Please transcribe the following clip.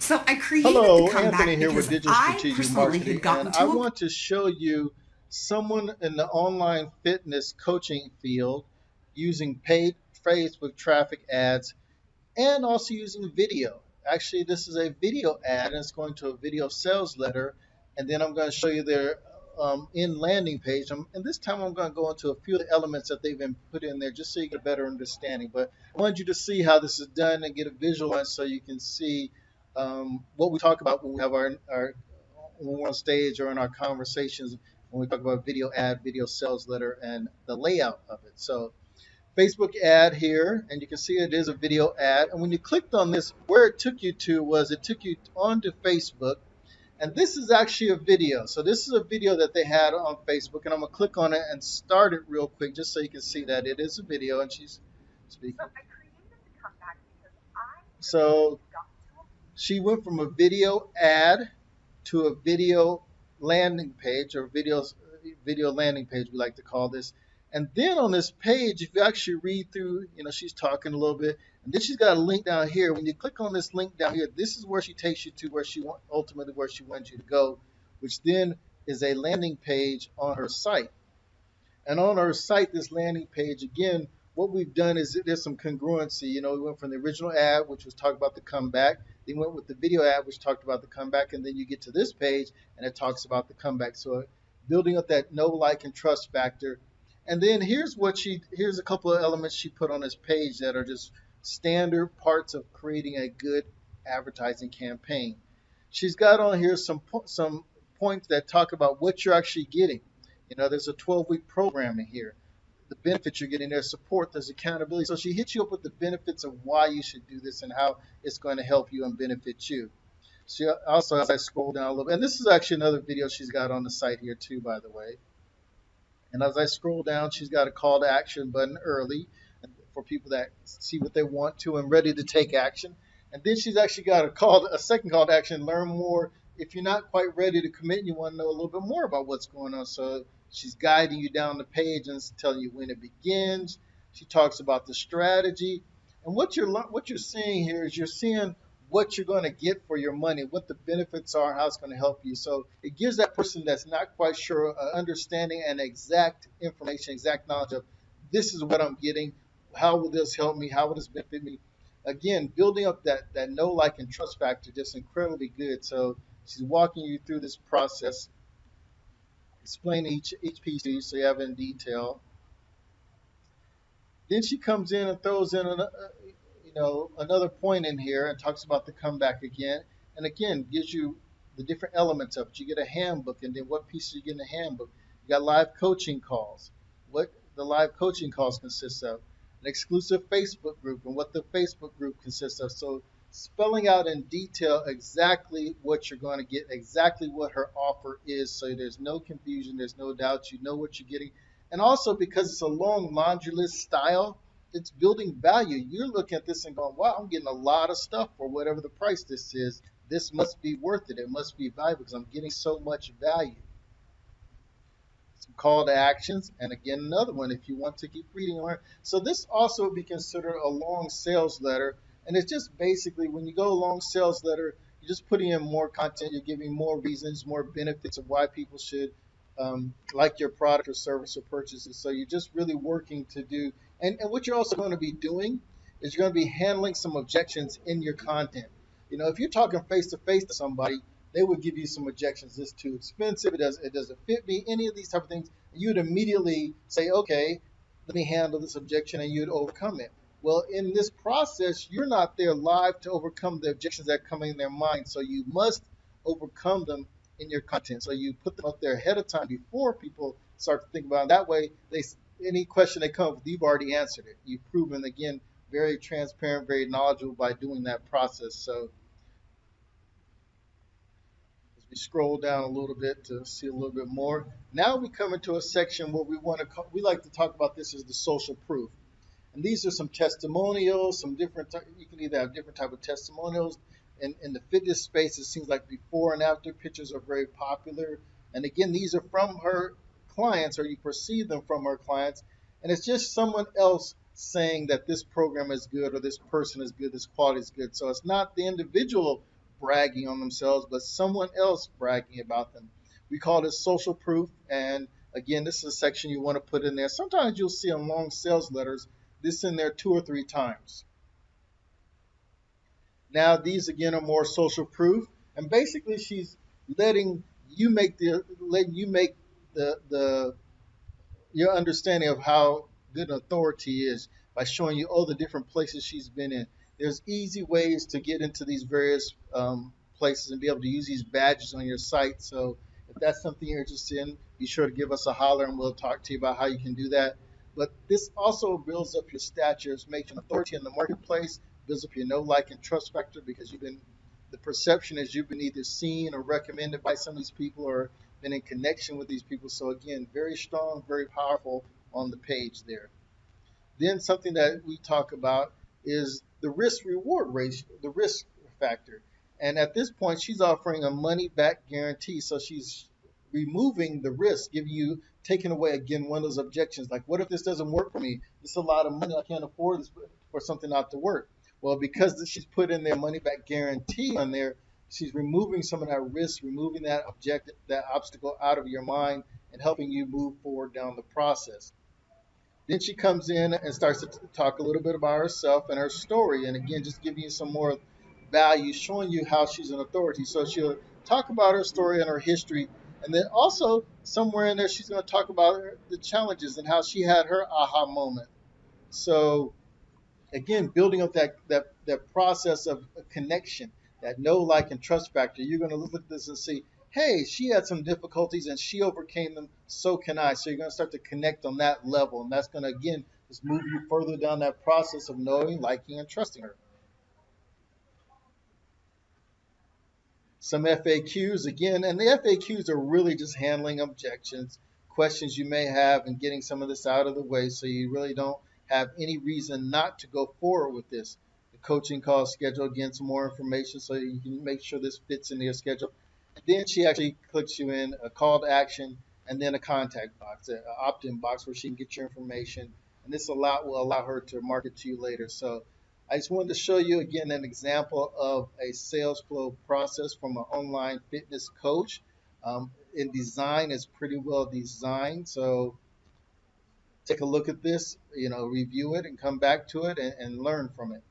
So I created the Hello, Anthony comeback here with because Digital I Strategic personally Marketing, had and gotten I to a want to show you someone in the online fitness coaching field using paid Facebook traffic ads and also using video. Actually, this is a video ad, and it's going to a video sales letter, and then I'm going to show you their in landing page. And this time I'm going to go into a few of the elements that they've been put in there just so you get a better understanding. But I want you to see how this is done and get a visual on so you can see what we talk about when we have our when we're on stage or in our conversations when we talk about video ad, video sales letter, and the layout of it. So Facebook ad here, and you can see it is a video ad. And when you clicked on this, where it took you to was it took you onto Facebook, and this is actually a video. So this is a video that they had on Facebook, and I'm gonna click on it and start it real quick just so you can see that it is a video, and she's speaking. So she went from a video ad to a video landing page or video landing page we like to call this. And then on this page, if you actually read through, she's talking a little bit, and then she's got a link down here. When you click on this link down here, this is where she takes you to where ultimately where she wants you to go, which then is a landing page on her site. And on our site, this landing page, again, what we've done is there's some congruency. We went from the original ad, which was talking about the comeback. Then went with the video ad, which talked about the comeback. And then you get to this page, and it talks about the comeback. So building up that know, like, and trust factor. And then here's a couple of elements she put on this page that are just standard parts of creating a good advertising campaign. She's got on here some points that talk about what you're actually getting. There's a 12-week program in here. The benefits you're getting, there's support, there's accountability. So she hits you up with the benefits of why you should do this and how it's going to help you and benefit you. She also, as I scroll down a little bit, and this is actually another video she's got on the site here too, by the way. And as I scroll down, she's got a call to action button early for people that see what they want to and ready to take action. And then she's actually got a second call to action, learn more. If you're not quite ready to commit and you want to know a little bit more about what's going on. So she's guiding you down the page and telling you when it begins. She talks about the strategy. And what you're seeing here is you're seeing what you're going to get for your money, what the benefits are, how it's going to help you. So it gives that person that's not quite sure understanding and exact information, exact knowledge of this is what I'm getting. How will this help me? How will this benefit me? Again, building up that know, like, and trust factor just incredibly good. So she's walking you through this process, explaining each piece to you so you have it in detail. Then she comes in and throws in another point in here and talks about the comeback again, and again gives you the different elements of it. You get a handbook, and then what pieces you get in the handbook. You got live coaching calls, what the live coaching calls consist of, an exclusive Facebook group, and what the Facebook group consists of. So spelling out in detail exactly what you're going to get, exactly what her offer is, so there's no confusion, there's no doubt, you know what you're getting. And also because it's a long laundry list style, it's building value. You're looking at this and going, wow, I'm getting a lot of stuff for whatever the price this is. This must be worth it. It must be valuable because I'm getting so much value. Some call to actions, and again, another one if you want to keep reading and learn. So this also would be considered a long sales letter, and it's just basically when you go a long sales letter, you're just putting in more content, you're giving more reasons, more benefits of why people should like your product or service or purchases. So you're just really working to do, and what you're also going to be doing is you're going to be handling some objections in your content. If you're talking face to face to somebody, they would give you some objections. It's too expensive. It doesn't fit me. Any of these type of things, you'd immediately say, okay, let me handle this objection, and you'd overcome it. Well, in this process, you're not there live to overcome the objections that come in their mind. So you must overcome them in your content. So you put them up there ahead of time before people start to think about it. That way, any question they come with, you've already answered it. You've proven, again, very transparent, very knowledgeable by doing that process. So as we scroll down a little bit to see a little bit more, now we come into a section where we like to talk about this as the social proof. And these are some testimonials, you can either have different type of testimonials. In the fitness space, it seems like before and after pictures are very popular. And again, these are from her clients, or you perceive them from her clients. And it's just someone else saying that this program is good, or this person is good, this quality is good. So it's not the individual bragging on themselves, but someone else bragging about them. We call this social proof. And again, this is a section you want to put in there. Sometimes you'll see on long sales letters this in there 2 or 3 times. Now these again are more social proof, and basically she's letting you make the your understanding of how good an authority is by showing you all the different places she's been in. There's easy ways to get into these various places and be able to use these badges on your site. So if that's something you're interested in, be sure to give us a holler and we'll talk to you about how you can do that. But this also builds up your stature, makes you an authority in the marketplace, builds up your know, like, and trust factor because the perception is you've been either seen or recommended by some of these people or been in connection with these people. So again, very strong, very powerful on the page there. Then something that we talk about is the risk reward ratio, the risk factor. And at this point, she's offering a money back guarantee. So she's removing the risk, taking away again one of those objections like, what if this doesn't work for me? This is a lot of money. I can't afford this for something not to work. Well, because she's put in their money back guarantee on there, she's removing some of that risk, removing that objective, that obstacle out of your mind and helping you move forward down the process. Then she comes in and starts to talk a little bit about herself and her story. And again, just giving you some more value, showing you how she's an authority. So she'll talk about her story and her history. And then also, somewhere in there, she's going to talk about the challenges and how she had her aha moment. So, again, building up that process of a connection, that know, like, and trust factor. You're going to look at this and see, hey, she had some difficulties and she overcame them, so can I. So you're going to start to connect on that level. And that's going to, again, just move you further down that process of knowing, liking, and trusting her. Some FAQs, again, and the FAQs are really just handling objections, questions you may have, and getting some of this out of the way so you really don't have any reason not to go forward with this. The coaching call schedule, again, some more information so you can make sure this fits into your schedule. And then she actually clicks you in a call to action and then a contact box, an opt-in box where she can get your information. And this will allow her to market to you later. So I just wanted to show you again an example of a sales flow process from an online fitness coach. In design, it's pretty well designed. So take a look at this, review it and come back to it and learn from it.